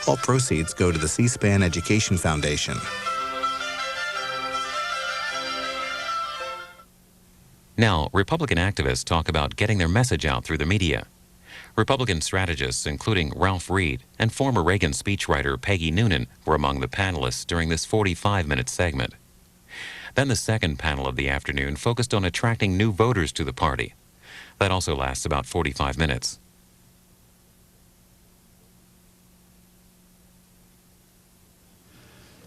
All proceeds go to the C-SPAN Education Foundation. Now, Republican activists talk about getting their message out through the media. Republican strategists, including Ralph Reed and former Reagan speechwriter Peggy Noonan, were among the panelists during this 45-minute segment. Then the second panel of the afternoon focused on attracting new voters to the party. That also lasts about 45 minutes.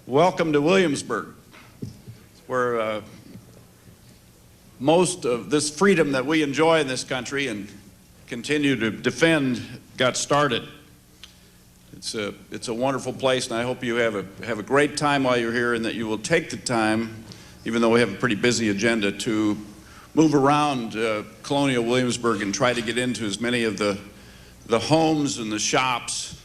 Welcome to Williamsburg, where most of this freedom that we enjoy in this country and continue to defend got started. It's a wonderful place, and I hope you have a great time while you're here, and that you will take the time, even though we have a pretty busy agenda, to move around colonial Williamsburg and try to get into as many of the homes and the shops.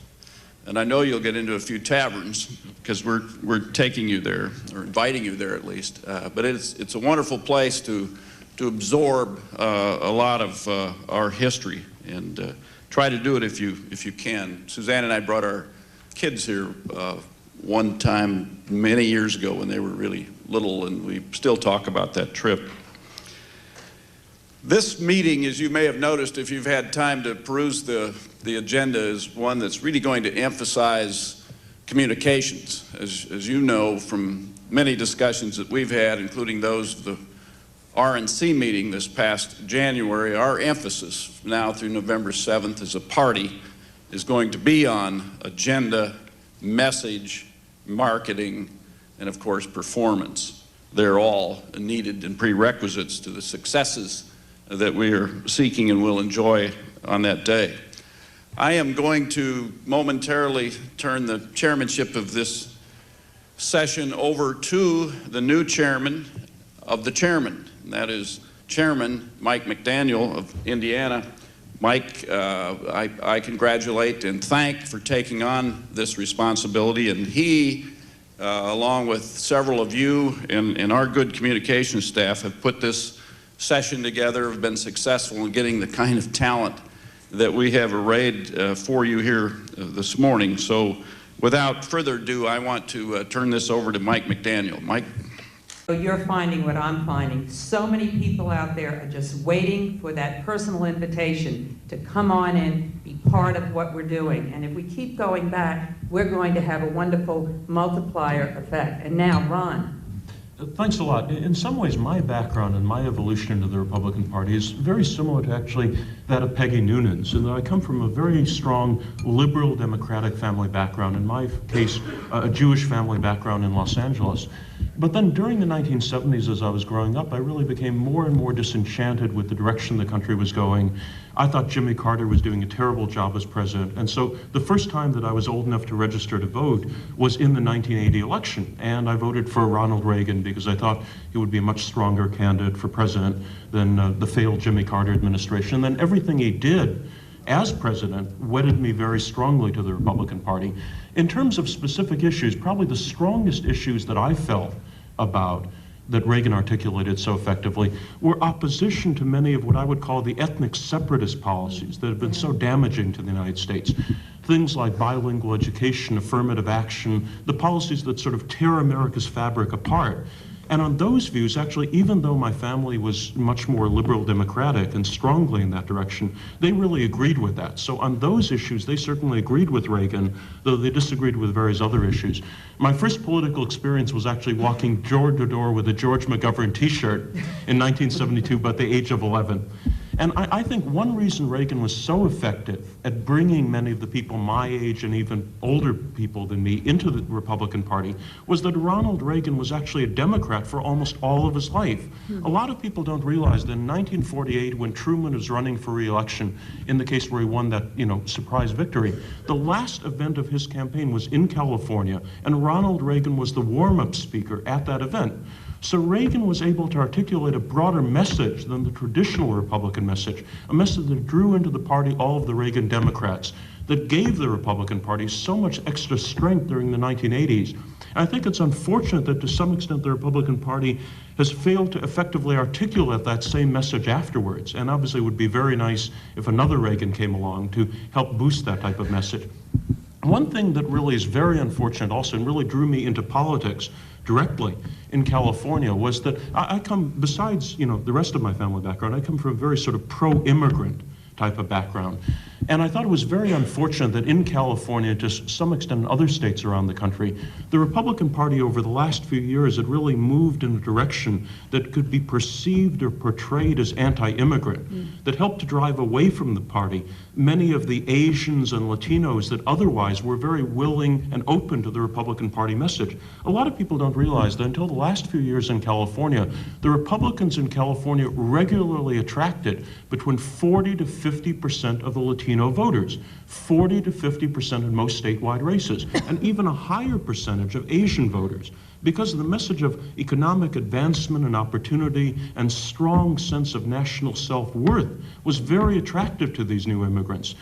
And I know you'll get into a few taverns because we're taking you there, or inviting you there at least. But it's a wonderful place to absorb a lot of our history, and try to do it if you can. Suzanne and I brought our kids here one time many years ago when they were really little, and we still talk about that trip. This meeting, as you may have noticed if you've had time to peruse the agenda, is one that's really going to emphasize communications. As you know from many discussions that we've had, including those of the RNC meeting this past January, our emphasis now through November 7th as a party is going to be on agenda, message, marketing, and of course performance. They're all needed and prerequisites to the successes that we are seeking and will enjoy on that day. I am going to momentarily turn the chairmanship of this session over to the new chairman of the chairman, and that is Chairman Mike Mcdaniel of Indiana. Mike, I congratulate and thank for taking on this responsibility, and he, along with several of you and our good communication staff, have put this session together, have been successful in getting the kind of talent that we have arrayed for you here this morning. So without further ado, I want to turn this over to Mike Mcdaniel. Mike. You're finding what I'm finding. So many people out there are just waiting for that personal invitation to come on in, be part of what we're doing. And if we keep going back, we're going to have a wonderful multiplier effect. And now, Ron. Thanks a lot. In some ways, my background and my evolution into the Republican Party is very similar to actually that of Peggy Noonan's, in that I come from a very strong liberal democratic family background, in my case, a Jewish family background in Los Angeles. But then during the 1970s, as I was growing up, I really became more and more disenchanted with the direction the country was going. I thought Jimmy Carter was doing a terrible job as president. And so the first time that I was old enough to register to vote was in the 1980 election. And I voted for Ronald Reagan because I thought he would be a much stronger candidate for president than the failed Jimmy Carter administration. And then everything he did as president wedded me very strongly to the Republican Party. In terms of specific issues, probably the strongest issues that I felt about that Reagan articulated so effectively were opposition to many of what I would call the ethnic separatist policies that have been so damaging to the United States. Things like bilingual education, affirmative action, the policies that sort of tear America's fabric apart. And on those views, actually, even though my family was much more liberal democratic and strongly in that direction, they really agreed with that. So on those issues, they certainly agreed with Reagan, though they disagreed with various other issues. My first political experience was actually walking door to door with a George McGovern t-shirt in 1972, but the age of 11. And I think one reason Reagan was so effective at bringing many of the people my age and even older people than me into the Republican Party was that Ronald Reagan was actually a Democrat for almost all of his life. A lot of people don't realize that in 1948, when Truman was running for re-election, in the case where he won that, surprise victory, the last event of his campaign was in California, and Ronald Reagan was the warm-up speaker at that event. So Reagan was able to articulate a broader message than the traditional Republican message, a message that drew into the party all of the Reagan Democrats, that gave the Republican Party so much extra strength during the 1980s. And I think it's unfortunate that to some extent the Republican Party has failed to effectively articulate that same message afterwards. And obviously it would be very nice if another Reagan came along to help boost that type of message. One thing that really is very unfortunate also, and really drew me into politics directly in California, was that I come, besides, the rest of my family background, I come from a very sort of pro-immigrant type of background. And I thought it was very unfortunate that in California, to some extent in other states around the country, the Republican Party over the last few years had really moved in a direction that could be perceived or portrayed as anti-immigrant, that helped to drive away from the party many of the Asians and Latinos that otherwise were very willing and open to the Republican Party message. A lot of people don't realize that until the last few years in California, the Republicans in California regularly attracted between 40 to 50% of the Latino voters, 40 to 50% in most statewide races, and even a higher percentage of Asian voters, because of the message of economic advancement and opportunity and strong sense of national self-worth was very attractive to these new immigrants.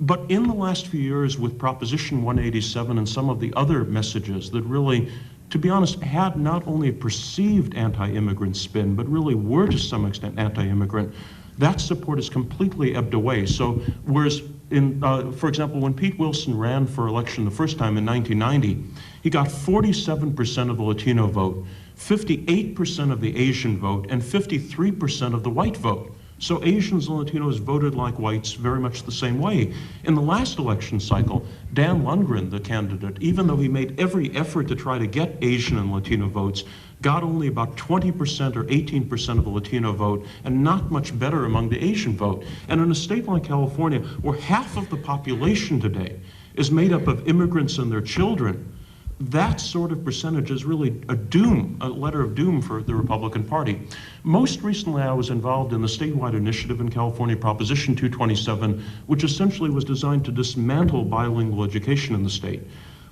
But in the last few years, with Proposition 187 and some of the other messages that really, to be honest, had not only a perceived anti-immigrant spin, but really were to some extent anti-immigrant, that support has completely ebbed away. So whereas for example, when Pete Wilson ran for election the first time in 1990, he got 47% of the Latino vote, 58% of the Asian vote, and 53% of the white vote. So Asians and Latinos voted like whites very much the same way. In the last election cycle, Dan Lundgren, the candidate, even though he made every effort to try to get Asian and Latino votes, got only about 20% or 18% of the Latino vote, and not much better among the Asian vote. And in a state like California, where half of the population today is made up of immigrants and their children, that sort of percentage is really a letter of doom for the Republican Party. Most recently, I was involved in the statewide initiative in California, Proposition 227, which essentially was designed to dismantle bilingual education in the state.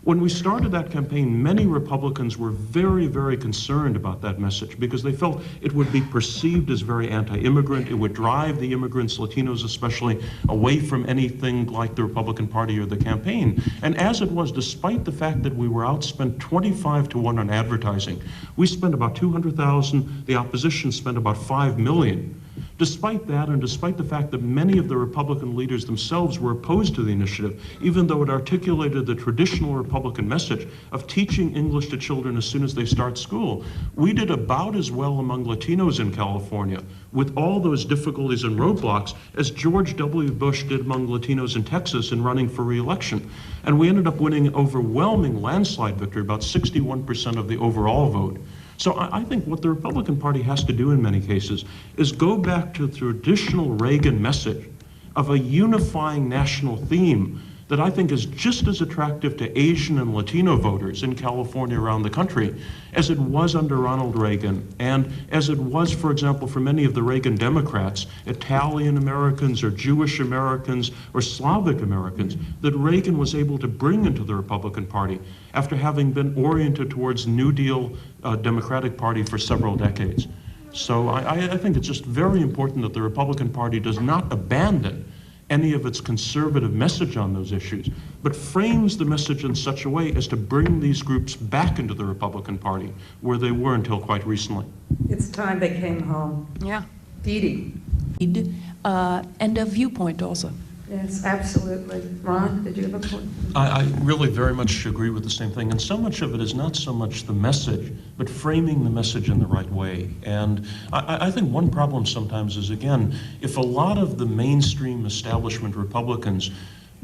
When we started that campaign, many Republicans were very, very concerned about that message because they felt it would be perceived as very anti-immigrant. It would drive the immigrants, Latinos especially, away from anything like the Republican Party or the campaign. And as it was, despite the fact that we were outspent 25-1 on advertising, we spent about $200,000, the opposition spent about $5 million. Despite that, and despite the fact that many of the Republican leaders themselves were opposed to the initiative, even though it articulated the traditional Republican message of teaching English to children as soon as they start school, we did about as well among Latinos in California, with all those difficulties and roadblocks, as George W. Bush did among Latinos in Texas in running for re-election. And we ended up winning an overwhelming landslide victory, about 61% of the overall vote. So I think what the Republican Party has to do in many cases is go back to the traditional Reagan message of a unifying national theme that I think is just as attractive to Asian and Latino voters in California around the country as it was under Ronald Reagan, and as it was, for example, for many of the Reagan Democrats, Italian Americans or Jewish Americans or Slavic Americans, that Reagan was able to bring into the Republican Party after having been oriented towards New Deal Democratic Party for several decades. So I think it's just very important that the Republican Party does not abandon any of its conservative message on those issues, but frames the message in such a way as to bring these groups back into the Republican Party, where they were until quite recently. It's time they came home. Yeah. Dee Dee. And a viewpoint also. Yes, absolutely. Ron, did you have a point? I really very much agree with the same thing, and so much of it is not so much the message, but framing the message in the right way. And I think one problem sometimes is, again, if a lot of the mainstream establishment Republicans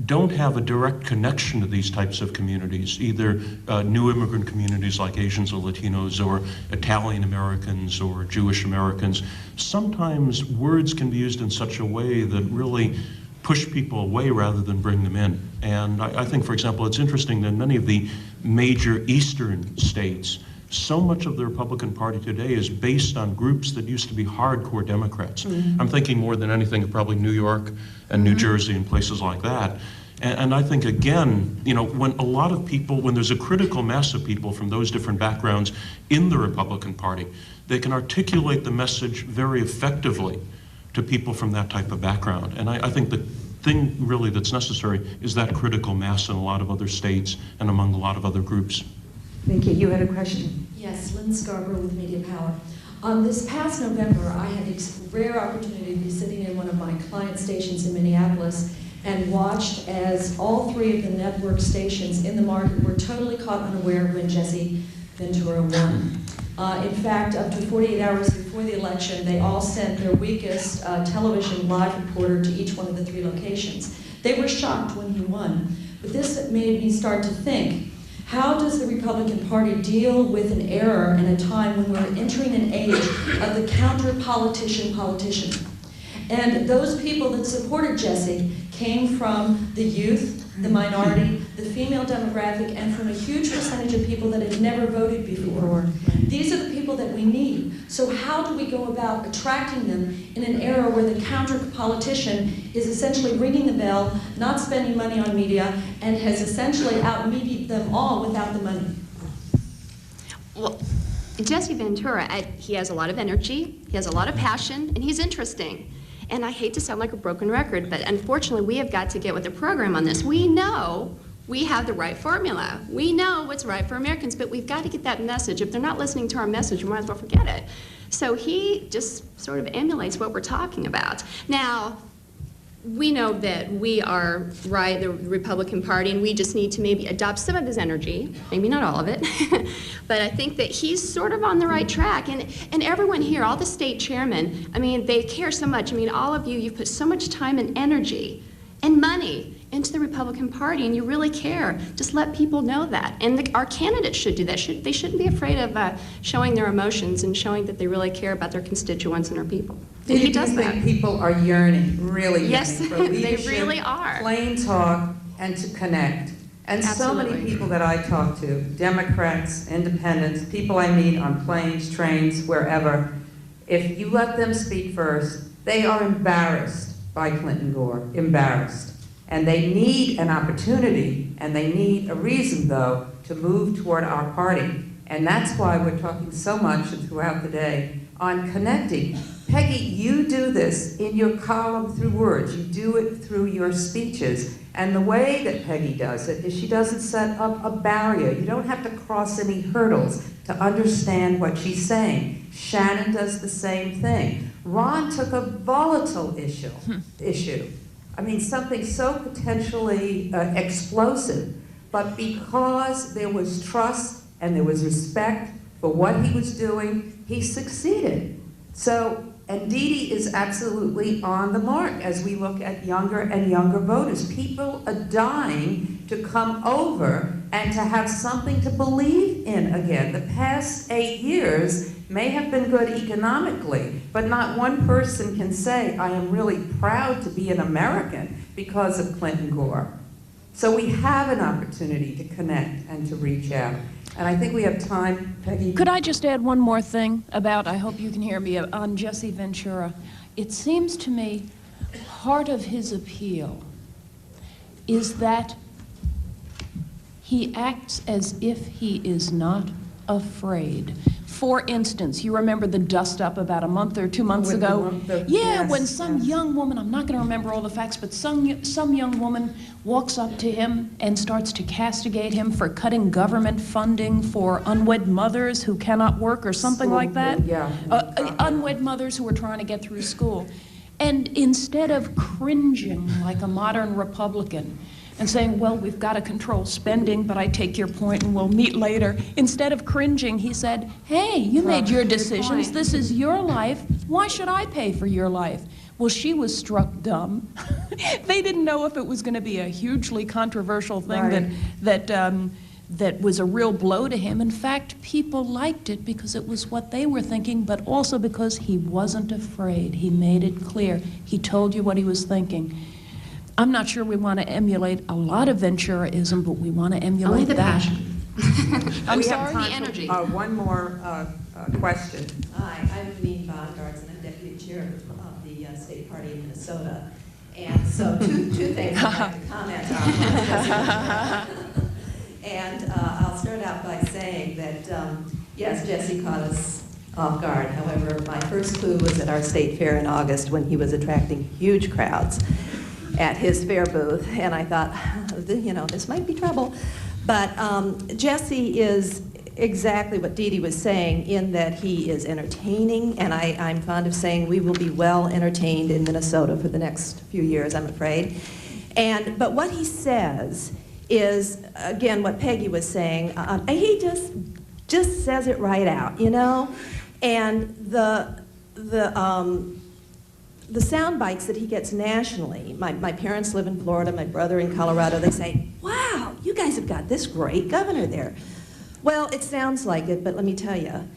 don't have a direct connection to these types of communities, either new immigrant communities like Asians or Latinos or Italian Americans or Jewish Americans, sometimes words can be used in such a way that really push people away rather than bring them in. And I think, for example, it's interesting that in many of the major eastern states, so much of the Republican Party today is based on groups that used to be hardcore Democrats. I'm thinking more than anything of probably New York and New Jersey and places like that. And I think, again, when a lot of people, when there's a critical mass of people from those different backgrounds in the Republican Party, they can articulate the message very effectively to people from that type of background. And I think the thing really that's necessary is that critical mass in a lot of other states and among a lot of other groups. Thank you. You had a question? Yes, Lynn Scarborough with Media Power. This past November, I had the rare opportunity to be sitting in one of my client stations in Minneapolis and watched as all three of the network stations in the market were totally caught unaware when Jesse Ventura won. In fact, up to 48 hours before the election, they all sent their weakest television live reporter to each one of the three locations. They were shocked when he won, but this made me start to think, how does the Republican Party deal with an error in a time when we're entering an age of the counter-politician? And those people that supported Jesse came from the youth, the minority, the female demographic, and from a huge percentage of people that had never voted before. These are the people that we need. So how do we go about attracting them in an era where the counter-politician is essentially ringing the bell, not spending money on media, and has essentially out-mediated them all without the money? Well, Jesse Ventura, he has a lot of energy, he has a lot of passion, and he's interesting. And I hate to sound like a broken record, but unfortunately we have got to get with the program on this. We know we have the right formula. We know what's right for Americans, but we've got to get that message. If they're not listening to our message, we might as well forget it. So he just sort of emulates what we're talking about. Now, we know that we are right, the Republican Party, and we just need to maybe adopt some of his energy, maybe not all of it, but I think that he's sort of on the right track. And everyone here, all the state chairmen, I mean, they care so much. I mean, all of you, you've put so much time and energy and money into the Republican Party, and you really care. Just let people know that. And our candidates should do that. They shouldn't be afraid of showing their emotions and showing that they really care about their constituents and our people. Do you He does think that. people are yearning, really Yes, yearning for they leadership, really are. plain talk, and to connect? And so many Absolutely. people that I talk to, Democrats, independents, people I meet on planes, trains, wherever, if you let them speak first, they are embarrassed by Clinton Gore, embarrassed. And they need an opportunity, and they need a reason, though, to move toward our party. And that's why we're talking so much and throughout the day on connecting. Peggy, you do this in your column through words. You do it through your speeches. And the way that Peggy does it is she doesn't set up a barrier. You don't have to cross any hurdles to understand what she's saying. Shannon does the same thing. Ron took a volatile issue. I mean, something so potentially explosive, but because there was trust and there was respect for what he was doing, he succeeded. So, and Dee Dee is absolutely on the mark as we look at younger and younger voters. People are dying to come over and to have something to believe in again. The past 8 years may have been good economically, but not one person can say, I am really proud to be an American because of Clinton Gore. So we have an opportunity to connect and to reach out. And I think we have time, Peggy. Could I just add one more thing about, I hope you can hear me, on Jesse Ventura? It seems to me part of his appeal is that he acts as if he is not afraid. For instance, you remember the dust-up about a month or 2 months ago? When some young woman, I'm not going to remember all the facts, but some young woman walks up to him and starts to castigate him for cutting government funding for unwed mothers who cannot work or something like that. Unwed mothers who are trying to get through school. And instead of cringing like a modern Republican, and saying, well, we've got to control spending, but I take your point and we'll meet later. Instead of cringing, he said, hey, you made your decisions. This is your life. Why should I pay for your life? Well, she was struck dumb. They didn't know if it was going to be a hugely controversial thing that was a real blow to him. In fact, people liked it because it was what they were thinking, but also because he wasn't afraid. He made it clear. He told you what he was thinking. I'm not sure we want to emulate a lot of Venturaism, but we want to emulate Only the that. passion. I'm sorry? The energy. One more question. Hi, I'm Janine Bongards, and I'm deputy chair of the state party in Minnesota. And so two things I'd like to comment on. And I'll start out by saying that, yes, Jesse caught us off guard. However, my first clue was at our state fair in August when he was attracting huge crowds at his fair booth, and I thought, you know, this might be trouble. But Jesse is exactly what Dee Dee was saying in that he is entertaining, and I'm fond of saying we will be well entertained in Minnesota for the next few years, I'm afraid. But what he says is, again, what Peggy was saying, he just says it right out, you know? And the sound bites that he gets nationally, my parents live in Florida, my brother in Colorado, they say, wow, you guys have got this great governor there. Well, it sounds like it, but let me tell you,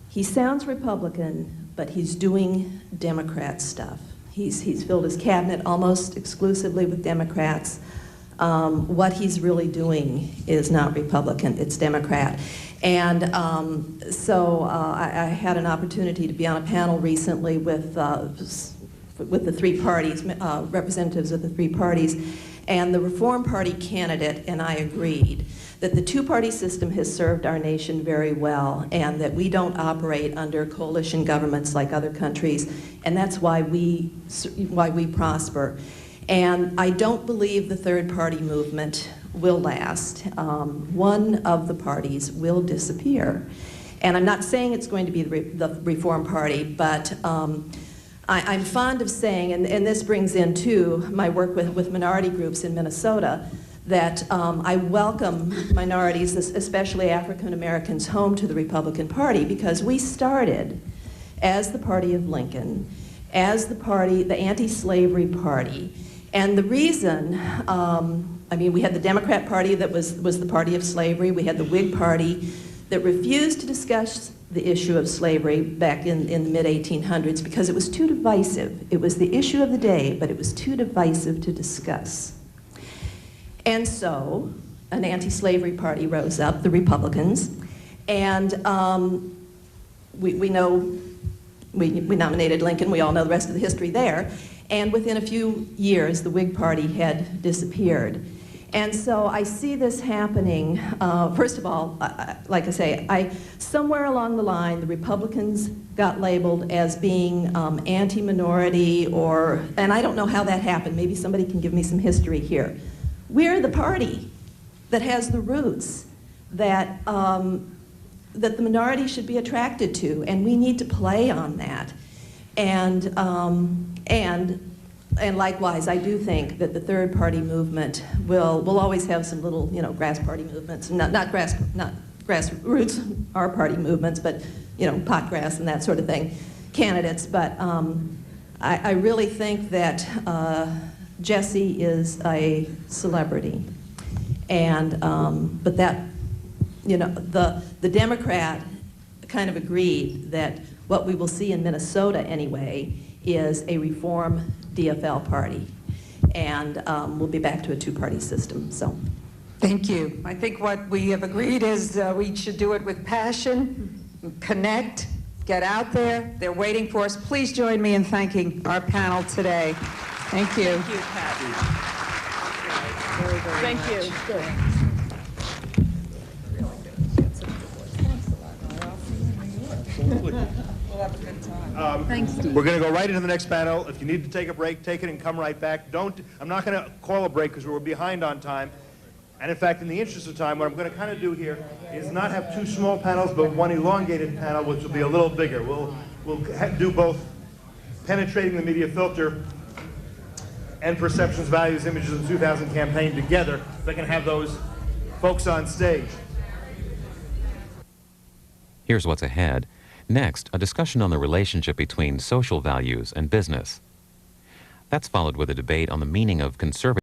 he sounds Republican, but he's doing Democrat stuff. He's filled his cabinet almost exclusively with Democrats. What he's really doing is not Republican, it's Democrat. And so I had an opportunity to be on a panel recently with the three parties, representatives of the three parties, and the Reform Party candidate and I agreed that the two-party system has served our nation very well and that we don't operate under coalition governments like other countries, and that's why we prosper. And I don't believe the third-party movement will last. One of the parties will disappear. And I'm not saying it's going to be the Reform Party, but I'm fond of saying, and this brings in too my work with minority groups in Minnesota, that I welcome minorities, especially African Americans, home to the Republican Party because we started as the party of Lincoln, as the anti-slavery party. And the reason, I mean, we had the Democrat Party that was the party of slavery. We had the Whig Party that refused to discuss the issue of slavery back in the mid-1800s because it was too divisive. It was the issue of the day, but it was too divisive to discuss. And so an anti-slavery party rose up, the Republicans, and we know, we nominated Lincoln, we all know the rest of the history there, and within a few years the Whig Party had disappeared. And so I see this happening, first of all, like I say, somewhere along the line the Republicans got labeled as being anti-minority and I don't know how that happened, maybe somebody can give me some history here. We're the party that has the roots that the minority should be attracted to, and we need to play on that. And likewise, I do think that the third party movement will always have some little, you know, grass party movements, not grassroots, our party movements, but you know, pot grass and that sort of thing, candidates. But I really think that Jesse is a celebrity, and but that, you know, the Democrat kind of agreed that what we will see in Minnesota anyway is a reform DFL party, and we'll be back to a two-party system. So, thank you. I think what we have agreed is we should do it with passion, connect, get out there. They're waiting for us. Please join me in thanking our panel today. Thank you. Thank you, Pat. Very, very Thank much. you. Good. We'll have a good time. Thanks, Steve. We're going to go right into the next panel. If you need to take a break, take it and come right back. I'm not going to call a break because we're behind on time. And in fact, in the interest of time, what I'm going to kind of do here is not have two small panels, but one elongated panel, which will be a little bigger. We'll do both penetrating the media filter and perceptions, values, images, and 2000 campaign together. So I can have those folks on stage. Here's what's ahead. Next, a discussion on the relationship between social values and business. That's followed with a debate on the meaning of conservative